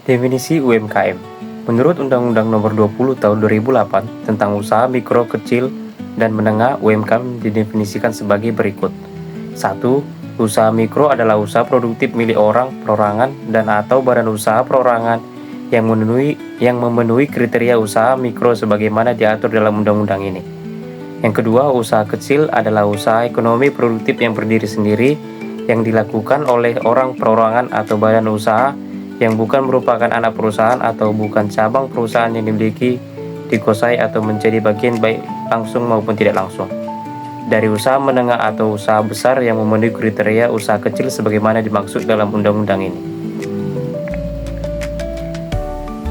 Definisi UMKM. Menurut Undang-Undang Nomor 20 Tahun 2008 tentang usaha mikro, kecil, dan menengah, UMKM didefinisikan sebagai berikut. 1. Usaha mikro adalah usaha produktif milik orang, perorangan, dan atau badan usaha perorangan yang memenuhi kriteria usaha mikro sebagaimana diatur dalam undang-undang ini. Yang kedua, usaha kecil adalah usaha ekonomi produktif yang berdiri sendiri yang dilakukan oleh orang, perorangan, atau badan usaha yang bukan merupakan anak perusahaan atau bukan cabang perusahaan yang dimiliki, dikuasai, atau menjadi bagian baik langsung maupun tidak langsung dari usaha menengah atau usaha besar yang memenuhi kriteria usaha kecil sebagaimana dimaksud dalam undang-undang ini.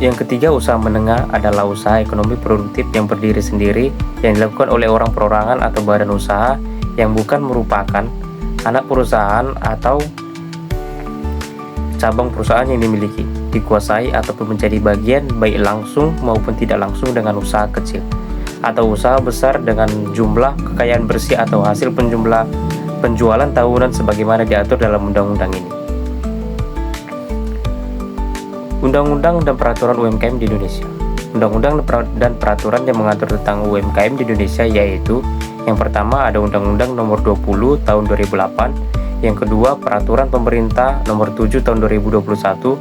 Yang ketiga, usaha menengah adalah usaha ekonomi produktif yang berdiri sendiri yang dilakukan oleh orang, perorangan, atau badan usaha yang bukan merupakan anak perusahaan atau cabang perusahaan yang dimiliki, dikuasai, ataupun menjadi bagian baik langsung maupun tidak langsung dengan usaha kecil atau usaha besar dengan jumlah kekayaan bersih atau hasil penjualan tahunan sebagaimana diatur dalam undang-undang ini. Undang-undang dan peraturan UMKM di Indonesia. Undang-undang dan peraturan yang mengatur tentang UMKM di Indonesia yaitu: yang pertama ada Undang-Undang Nomor 20 Tahun 2008, yang kedua Peraturan Pemerintah Nomor 7 Tahun 2021,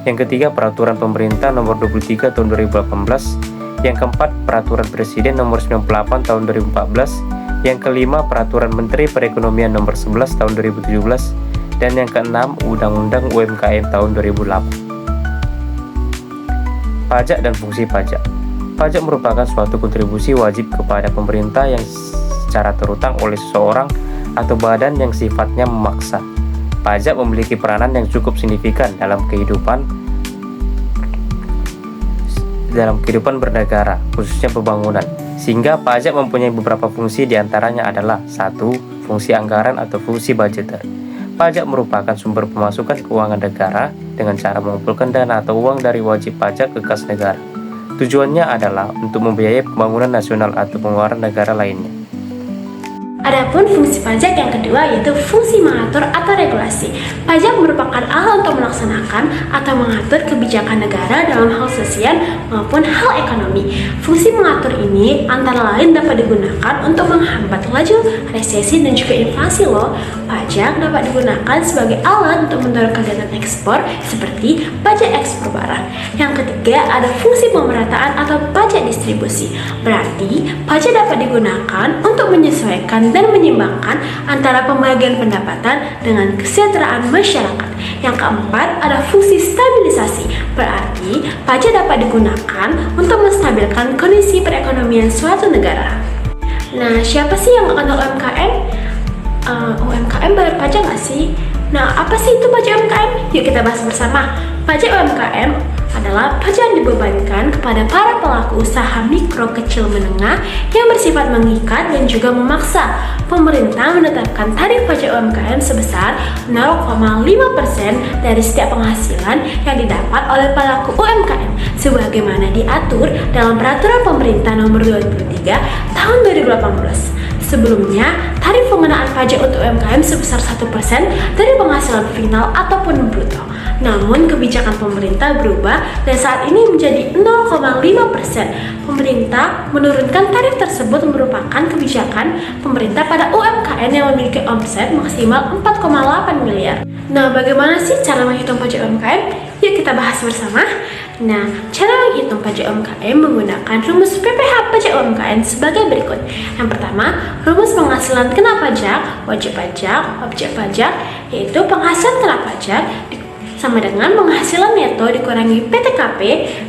yang ketiga Peraturan Pemerintah Nomor 23 Tahun 2018, yang keempat Peraturan Presiden Nomor 98 Tahun 2014, yang kelima Peraturan Menteri Perekonomian Nomor 11 Tahun 2017, dan yang keenam Undang-Undang UMKM Tahun 2008. Pajak dan fungsi pajak. Pajak merupakan suatu kontribusi wajib kepada pemerintah yang secara terutang oleh seseorang atau badan yang sifatnya memaksa. Pajak memiliki peranan yang cukup signifikan dalam kehidupan bernegara, khususnya pembangunan. Sehingga pajak mempunyai beberapa fungsi, diantaranya adalah: 1. Fungsi anggaran atau fungsi budgeter. Pajak merupakan sumber pemasukan keuangan negara dengan cara mengumpulkan dana atau uang dari wajib pajak ke kas negara. Tujuannya adalah untuk membiayai pembangunan nasional atau pengeluaran negara lainnya. Adapun fungsi pajak yang kedua yaitu fungsi mengatur atau regulasi. Pajak merupakan alat untuk melaksanakan atau mengatur kebijakan negara dalam hal sosial maupun hal ekonomi. Fungsi mengatur ini antara lain dapat digunakan untuk menghambat laju resesi dan juga inflasi loh. Pajak dapat digunakan sebagai alat untuk mendorong kegiatan ekspor seperti pajak ekspor barang. Yang ketiga ada fungsi pemerataan atau pajak distribusi. Berarti pajak dapat digunakan untuk menyesuaikan dan menyeimbangkan antara pembagian pendapatan dengan kesejahteraan masyarakat. Yang keempat ada fungsi stabilisasi. Berarti pajak dapat digunakan untuk menstabilkan kondisi perekonomian suatu negara. Nah, siapa sih yang mengenal UMKM? UMKM bayar pajak nggak sih? Nah, apa sih itu pajak UMKM? Yuk kita bahas bersama. Pajak UMKM adalah pajak yang dibebankan kepada para pelaku usaha mikro, kecil, menengah yang bersifat mengikat dan juga memaksa. Pemerintah menetapkan tarif pajak UMKM sebesar 0,5% dari setiap penghasilan yang didapat oleh pelaku UMKM sebagaimana diatur dalam Peraturan Pemerintah Nomor 23 Tahun 2018. Sebelumnya, tarif pengenaan pajak untuk UMKM sebesar 1% dari penghasilan final ataupun bruto. Namun, kebijakan pemerintah berubah dan saat ini menjadi 0,5%. Pemerintah menurunkan tarif tersebut merupakan kebijakan pemerintah pada UMKM yang memiliki omset maksimal 4,8 miliar. Nah, bagaimana sih cara menghitung pajak UMKM? Yuk kita bahas bersama. Nah, cara menghitung pajak UMKM menggunakan rumus PPh pajak UMKM sebagai berikut. Yang pertama, rumus penghasilan kena pajak, wajib pajak, objek pajak, yaitu penghasilan kena pajak sama dengan penghasilan neto dikurangi PTKP.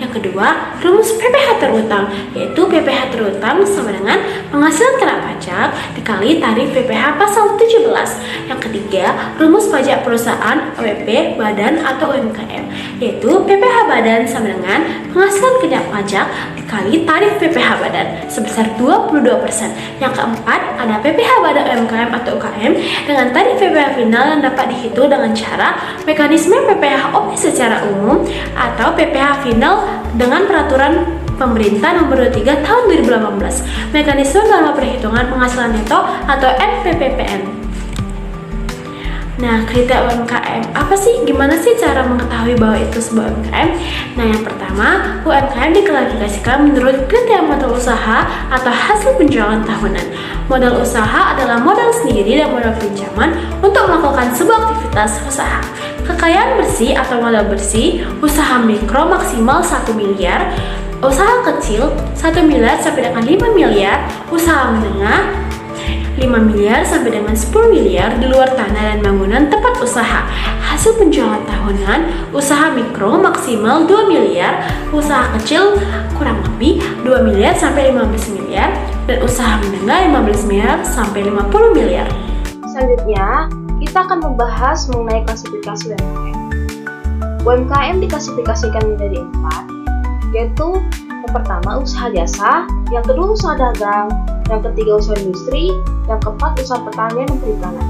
Yang kedua, rumus PPh terutang, yaitu PPh terutang sama dengan penghasilan kena pajak dikali tarif PPh pasal 17. Yang ketiga, rumus pajak perusahaan, OPP, badan atau UMKM, yaitu PPh badan sama dengan penghasilan kena pajak dikali tarif PPh badan sebesar 22%. Yang keempat, ada PPh badan UMKM atau UKM dengan tarif PPh final yang dapat dihitung dengan cara mekanisme PPh OP secara umum atau PPh final dengan peraturan Pemerintah Nomor 23 Tahun 2018, mekanisme dalam perhitungan penghasilan neto atau NPPPN. Nah, kriteria UMKM, apa sih? Gimana sih cara mengetahui bahwa itu sebuah UMKM? Nah, yang pertama, UMKM diklasifikasikan menurut kriteria modal usaha atau hasil penjualan tahunan. Modal usaha adalah modal sendiri dan modal pinjaman untuk melakukan sebuah aktivitas usaha. Kekayaan bersih atau modal bersih, usaha mikro maksimal 1 miliar, usaha kecil 1 miliar sampai dengan 5 miliar, usaha menengah 5 miliar sampai dengan 10 miliar di luar tanah dan bangunan tempat usaha. Hasil penjualan tahunan, usaha mikro maksimal 2 miliar, usaha kecil kurang lebih 2 miliar sampai 15 miliar, dan usaha menengah 15 miliar sampai 50 miliar. Selanjutnya, kita akan membahas mengenai klasifikasi UMKM. UMKM diklasifikasikan menjadi 4, yaitu yang pertama usaha jasa, yang kedua usaha dagang, yang ketiga usaha industri, yang keempat usaha pertanian dan perikanan.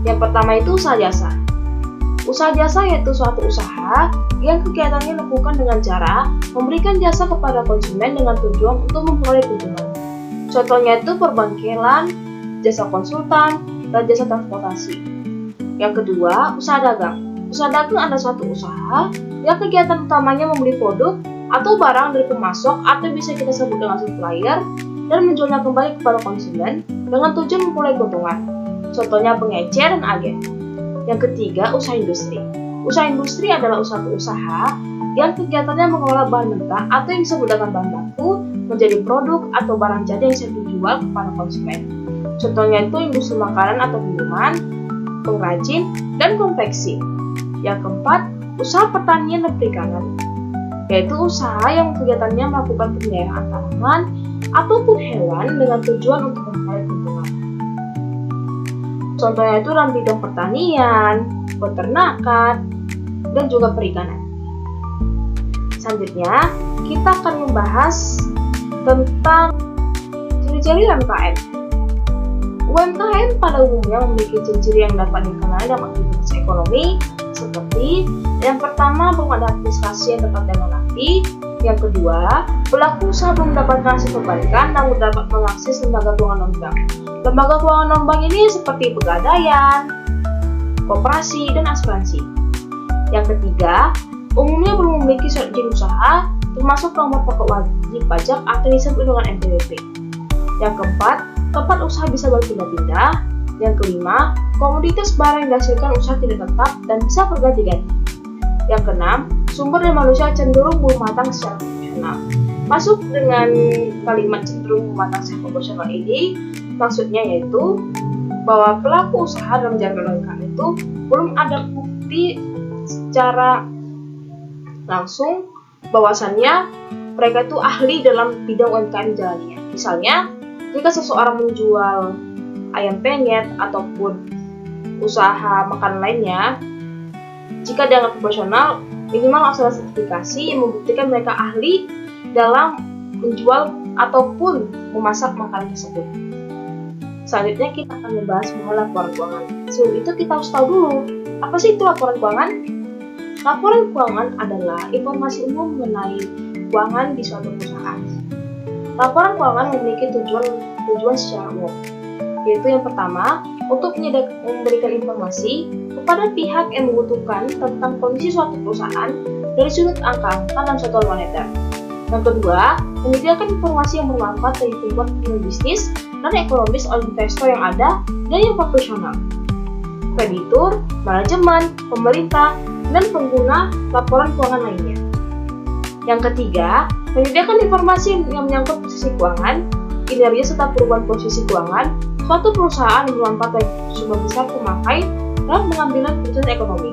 Yang pertama itu usaha jasa. Usaha jasa yaitu suatu usaha yang kegiatannya dilakukan dengan cara memberikan jasa kepada konsumen dengan tujuan untuk memperoleh keuntungan. Contohnya itu perbengkelan, jasa konsultan, dan jasa transportasi. Yang kedua, usaha dagang. Usaha dagang adalah suatu usaha yang kegiatan utamanya membeli produk atau barang dari pemasok atau bisa kita sebut dengan supplier dan menjualnya kembali kepada konsumen dengan tujuan memperoleh keuntungan. Contohnya pengecer dan agen. Yang ketiga, usaha industri. Usaha industri adalah suatu usaha yang kegiatannya mengolah bahan mentah atau yang disebut dengan bahan baku menjadi produk atau barang jadi yang bisa dijual kepada konsumen. Contohnya itu industri makanan atau minuman, pengrajin, dan konveksi. Yang keempat, usaha pertanian dan perikanan, yaitu usaha yang kegiatannya melakukan pemeliharaan tanaman ataupun hewan dengan tujuan untuk memperoleh keuntungan. Contohnya itu dalam bidang pertanian, peternakan, dan juga perikanan. Selanjutnya, kita akan membahas tentang ciri-ciri UMKM. UMKM pada umumnya memiliki ciri-ciri yang dapat dikenali dalam aktivitas ekonomi, seperti yang pertama, belum ada administrasi yang dapat dengan rapi. Yang kedua, pelaku usaha belum mendapatkan hasil perbankan namun dapat mengakses lembaga keuangan non-bank. Lembaga keuangan non-bank ini seperti pegadaian, koperasi, dan asuransi. Yang ketiga, umumnya belum memiliki surat izin usaha, termasuk nomor pokok wajib pajak atau disebut dengan NPWP. Yang keempat, tempat usaha bisa berpindah-pindah. Yang kelima, komoditas barang yang dihasilkan usaha tidak tetap dan bisa berganti-ganti. Yang keenam, sumber daya manusia cenderung belum matang secara profesional. Masuk dengan kalimat cenderung belum matang secara profesional ini, maksudnya yaitu bahwa pelaku usaha dalam menjalankan UMKM itu belum ada bukti secara langsung bahwasannya mereka itu ahli dalam bidang UMKM jalannya. Misalnya, jika seseorang menjual ayam penyet ataupun usaha makanan lainnya, jika dianggap profesional, minimal hasil sertifikasi yang membuktikan mereka ahli dalam menjual ataupun memasak makanan tersebut. Selanjutnya kita akan membahas mengenai laporan keuangan. Sebelum itu kita harus tahu dulu, apa sih itu laporan keuangan? Laporan keuangan adalah informasi umum mengenai keuangan di suatu perusahaan. Laporan keuangan memiliki tujuan secara umum, yaitu yang pertama, untuk memberikan informasi kepada pihak yang membutuhkan tentang kondisi suatu perusahaan dari sudut angka-angka dan satuan moneter. Yang kedua, menyediakan informasi yang bermanfaat dari pembuat bisnis dan ekonomis oleh investor yang ada dan yang profesional, kreditur, manajemen, pemerintah, dan pengguna laporan keuangan lainnya. Yang ketiga, menyediakan informasi yang menyangkut posisi keuangan, kinerja serta perubahan posisi keuangan suatu perusahaan yang bermanfaat bagi sumber besar pemakai dalam pengambilan keputusan ekonomi.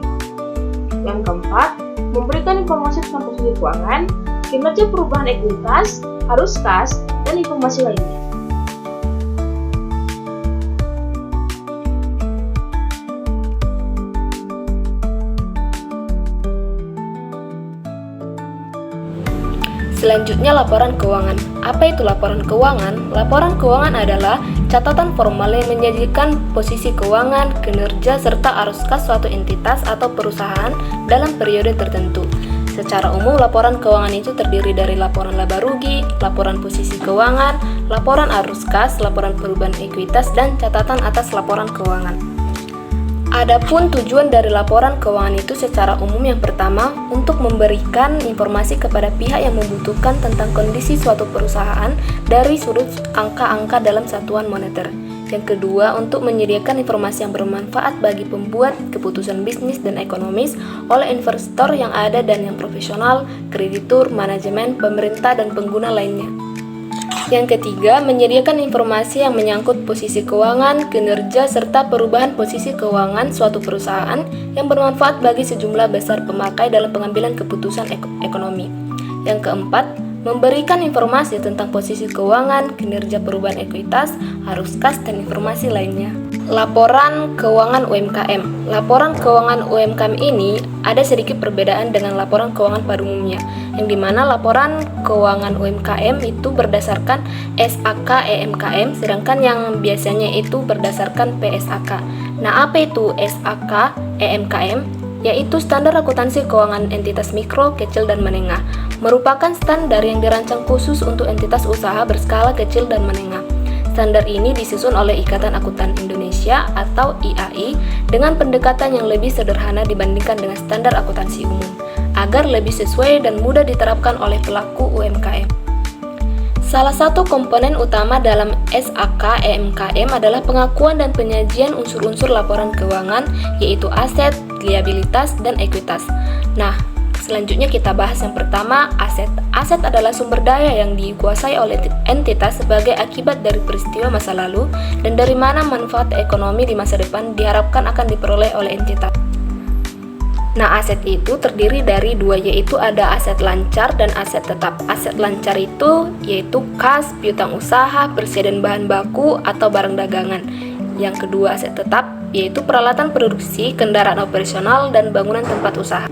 Yang keempat, memberikan informasi tentang posisi keuangan, kinerja perubahan ekuitas, arus kas, dan informasi lainnya. Selanjutnya laporan keuangan. Apa itu laporan keuangan? Laporan keuangan adalah catatan formal yang menyajikan posisi keuangan, kinerja, serta arus kas suatu entitas atau perusahaan dalam periode tertentu. Secara umum, laporan keuangan itu terdiri dari laporan laba rugi, laporan posisi keuangan, laporan arus kas, laporan perubahan ekuitas, dan catatan atas laporan keuangan. Adapun tujuan dari laporan keuangan itu secara umum yang pertama untuk memberikan informasi kepada pihak yang membutuhkan tentang kondisi suatu perusahaan dari sudut angka-angka dalam satuan moneter. Yang kedua, untuk menyediakan informasi yang bermanfaat bagi pembuat keputusan bisnis dan ekonomis oleh investor yang ada dan yang profesional, kreditur, manajemen, pemerintah, dan pengguna lainnya. Yang ketiga, menyediakan informasi yang menyangkut posisi keuangan, kinerja, serta perubahan posisi keuangan suatu perusahaan yang bermanfaat bagi sejumlah besar pemakai dalam pengambilan keputusan ekonomi. Yang keempat, memberikan informasi tentang posisi keuangan, kinerja perubahan ekuitas, arus kas, dan informasi lainnya. Laporan keuangan UMKM. Laporan keuangan UMKM ini ada sedikit perbedaan dengan laporan keuangan pada umumnya, yang dimana laporan keuangan UMKM itu berdasarkan SAK EMKM, sedangkan yang biasanya itu berdasarkan PSAK. Nah, apa itu SAK EMKM? Yaitu standar akuntansi keuangan entitas mikro, kecil, dan menengah. Merupakan standar yang dirancang khusus untuk entitas usaha berskala kecil dan menengah. Standar ini disusun oleh Ikatan Akuntan Indonesia atau IAI dengan pendekatan yang lebih sederhana dibandingkan dengan standar akuntansi umum, agar lebih sesuai dan mudah diterapkan oleh pelaku UMKM. Salah satu komponen utama dalam SAK EMKM adalah pengakuan dan penyajian unsur-unsur laporan keuangan, yaitu aset, liabilitas, dan ekuitas. Nah, selanjutnya kita bahas yang pertama, aset. Aset adalah sumber daya yang dikuasai oleh entitas sebagai akibat dari peristiwa masa lalu dan dari mana manfaat ekonomi di masa depan diharapkan akan diperoleh oleh entitas. Nah, aset itu terdiri dari dua, yaitu ada aset lancar dan aset tetap. Aset lancar itu yaitu kas, piutang usaha, persediaan bahan baku atau barang dagangan. Yang kedua, aset tetap yaitu peralatan produksi, kendaraan operasional, dan bangunan tempat usaha.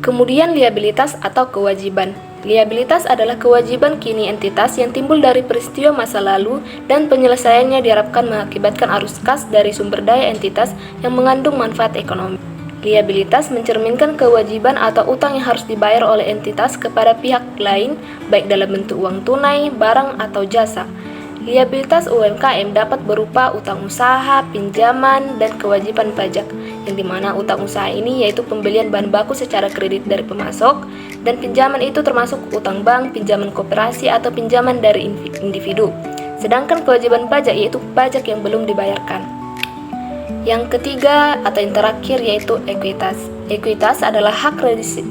Kemudian liabilitas atau kewajiban. Liabilitas adalah kewajiban kini entitas yang timbul dari peristiwa masa lalu dan penyelesaiannya diharapkan mengakibatkan arus kas dari sumber daya entitas yang mengandung manfaat ekonomi. Liabilitas mencerminkan kewajiban atau utang yang harus dibayar oleh entitas kepada pihak lain, baik dalam bentuk uang tunai, barang, atau jasa. Liabilitas UMKM dapat berupa utang usaha, pinjaman, dan kewajiban pajak, yang dimana utang usaha ini yaitu pembelian bahan baku secara kredit dari pemasok, dan pinjaman itu termasuk utang bank, pinjaman koperasi, atau pinjaman dari individu. Sedangkan kewajiban pajak yaitu pajak yang belum dibayarkan. Yang ketiga atau yang terakhir yaitu ekuitas. Ekuitas adalah hak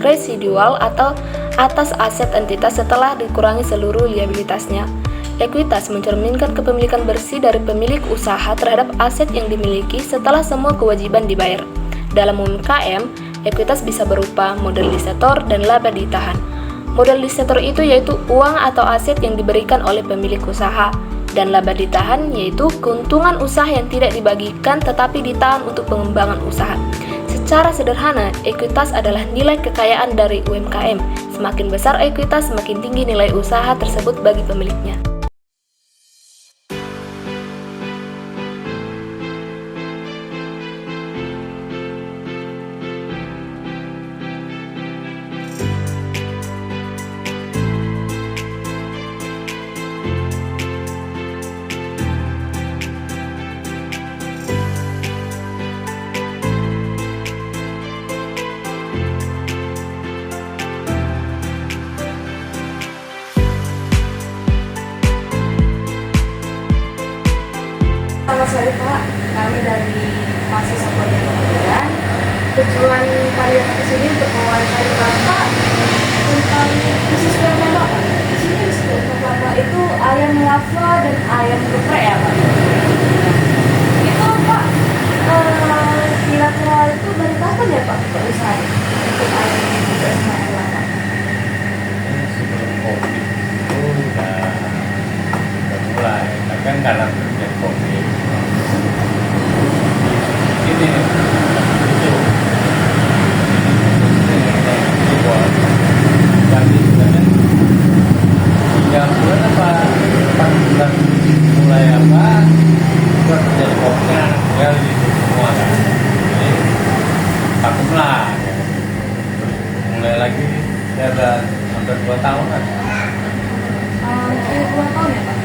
residual atau atas aset entitas setelah dikurangi seluruh liabilitasnya. Ekuitas mencerminkan kepemilikan bersih dari pemilik usaha terhadap aset yang dimiliki setelah semua kewajiban dibayar. Dalam UMKM, ekuitas bisa berupa modalisator dan laba ditahan. Modalisator itu yaitu uang atau aset yang diberikan oleh pemilik usaha, dan laba ditahan yaitu keuntungan usaha yang tidak dibagikan tetapi ditahan untuk pengembangan usaha. Secara sederhana, ekuitas adalah nilai kekayaan dari UMKM. Semakin besar ekuitas, semakin tinggi nilai usaha tersebut bagi pemiliknya. Selamat sore Pak, kami dari mahasiswa Politeknik Medan. Tujuan kalian ke sini untuk mewawancari Bapak tentang bisnis UMKM Bapak. Di sini bisnis UMKM Bapak itu ayam lava dan ayam geprek ya Pak? Itu Pak, kira-kira itu dari kapan ya Pak usaha untuk ayam geprek sama ayam lava? Sebelum COVID itu udah mulai, bahkan karena terjadi COVID ini itu jadi sebenarnya 3 bulan apa 4 bulan mulai apa itu terjadi COVID ya gitu semua kan, jadi takutlah ya. Mulai lagi saya ada hampir 2 tahun kan. 2 tahun ya Pak?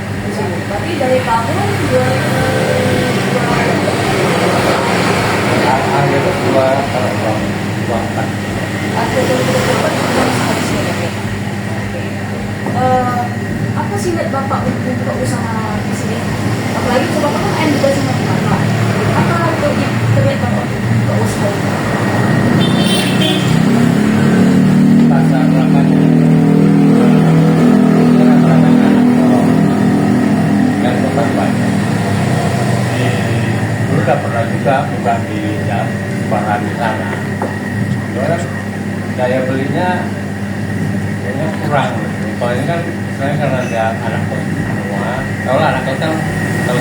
Berarti dari tahun 2020 Harga itu dua kalau uang kan. Ada beberapa habisnya ya Pak. Apa sih niat Bapak untuk buka usaha di sini? Apalagi coba Bapak kan juga sama Bapak. Apa niat Bapak untuk buka usaha ini? Pasar lapangan dan tempat banyak. Dulu udah pernah juga buka di jalan Semarang di sana. Soalnya daya belinya kayaknya kurang. Soalnya kan saya karena ada anak kos semua, kalau anak kos kan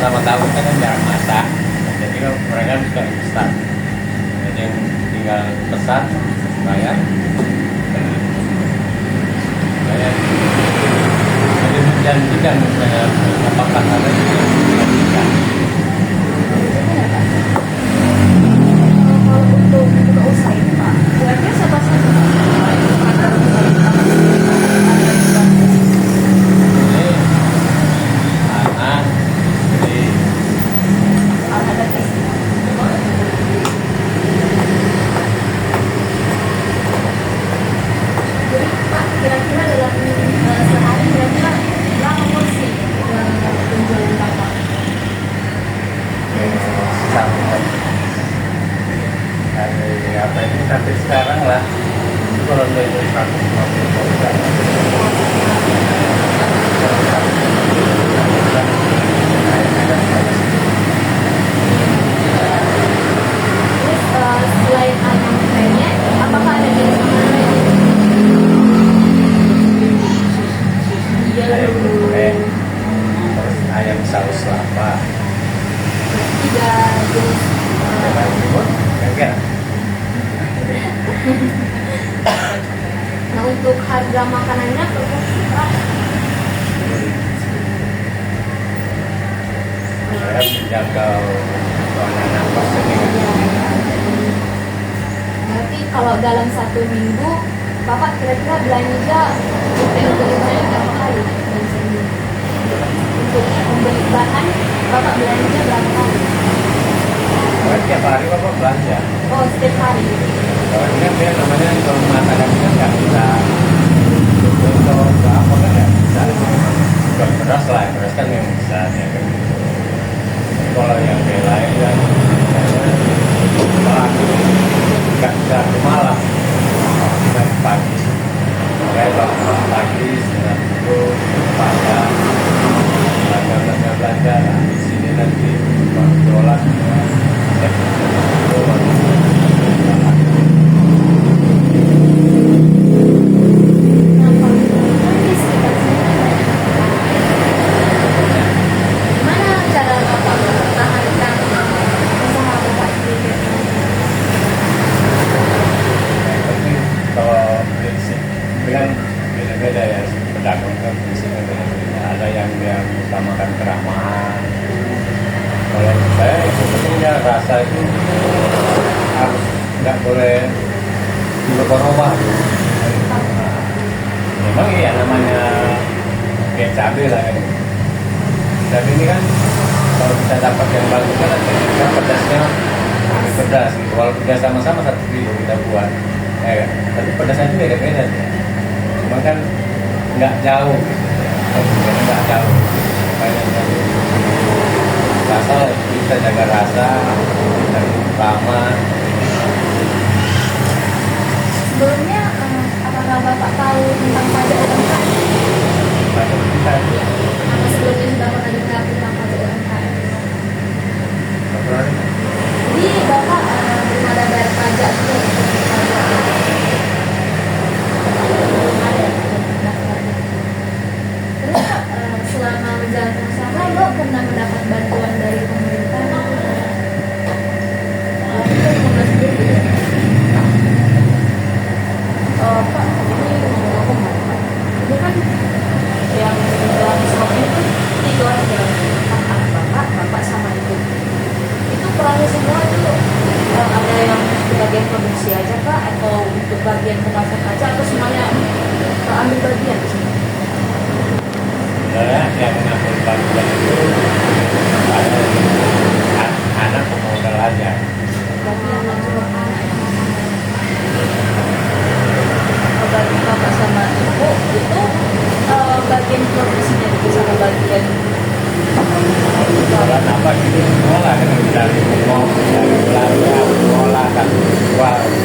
sama tahu kan jarang masak, jadi kan mereka juga instan. Jadi yang tinggal pesan, bayar. Saya jadi menjanjikan saya apakah ada yang menjanjikan. Kalau untuk buka usaha ini Pak, kira-kira siapa saja Pak? Ini anak, istri, Ada tes. Jadi Pak, kira-kira dalam sehari kira-kira berapa porsi penjualan Bapak? dari apa ini sampai sekarang lah. Itu kalau dari 150 Terus selain ayam penyet, apakah ada jenis makanan lain? ayam goreng, terus ayam saus lapa, Tiga jenis. ayam timun, enggak. Nah untuk harga makanannya per porsi berapa? Saya menjangkau anak kos ini kan. Berarti kalau dalam 1 minggu, Bapak kira-kira belanja untuk berapa kali dalam seminggu? Untuk membeli bahan, Bapak belanja berapa kali? Soalnya tiap hari bapak belanja. Oh, setiap hari. Soalnya kan dia namanya kalau mengatakan kan nggak bisa. Kalau apa kan nggak bisa. Kalau beras lah, beras kan yang bisa ya kan. Kalau yang lain kan nggak bisa malam, dan pagi. Kayak bangun pagi setengah 7 pasar, belanja lah di sini nanti baru jualan. Nah, kalau di sekitar sini gimana cara Bapak mempertahankan usaha Bapak sendiri? Tapi kalau prinsip kan beda-beda ya, pedagang kan prinsipnya beda-beda. Ada yang dia utamakan keramahan. Kalau saya sebetulnya rasa itu harus nggak boleh berubah-ubah. Memang iya namanya kayak cabai lah kan. Cabai ini kan kalau kita dapat yang bagus kan kita pedasnya lebih pedas gitu. Kalau pedas sama-sama 1 kilo kita buat, kan? Tapi pedasnya itu beda-beda. Cuma kan nggak jauh, gitu. Nggak jauh. Makanya rasa kita jaga rasa dan lama. Sebelumnya, apakah Bapak tahu tentang pajak UMKM? Macam kita Apa sebelumnya sudah pernah dengar tentang pajak UMKM? Jadi Bapak belum ada bayar pajak tuh. Belum ada. Terus Pak, selama menjalankan usaha, Bapak pernah mendapat bantuan dari pemerintah? Untuk sendiri. Pak, ini ngomong Pak. Ini kan yang dalam usaha ini kan 3 orang dalam anak bapak sama ibu. Itu perannya semua itu ada yang untuk bagian produksi aja Pak, atau untuk bagian kemasan aja, atau semuanya ambil bagian di sini? sebenarnya yang mengambil bagian itu ada anak pemodal aja. berarti anak cuma anak yang berarti bapak sama ibu itu bagian profesinya itu sama bagian Apa gitu sekolah kan dari sekolah dari belanja sekolah kan jual